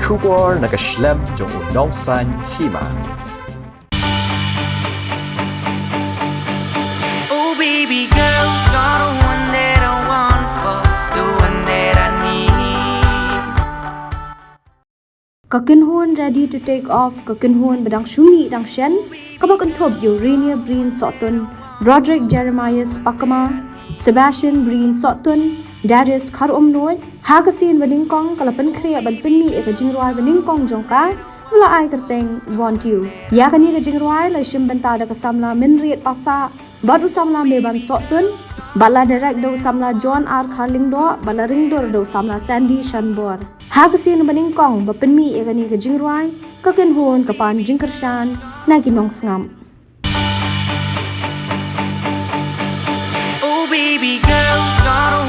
Shubor nakaslem jong unongsan Hima. Oh baby girl, you're the one that I want for, the one that I need. Kynhun ready to take off. Kynhun bedang Shumi dang Shen. Kabakan top Urania Breen Sotun, Broderick Jeremiah Spakama, Sebastian Breen Sotun, Darius Kar Noy, Hagasin Beningkong, Kalapan Krea ban Pynmih eka Jingroi Beningkong Jongka, Wala ai kerteng want you. Yakani ke Jingroi la shim bentada ke samla minriat pasa, badu samla meban Sotun, bala direct do samla John R. Carlingdo, bala ringdor do samla Sandy Shanbor. Hagasin Beningkong ba Pynmih eka ni ke Jingroi, Kynhun kapan Jingkershan, naginong ngam. Oh baby girl, you're the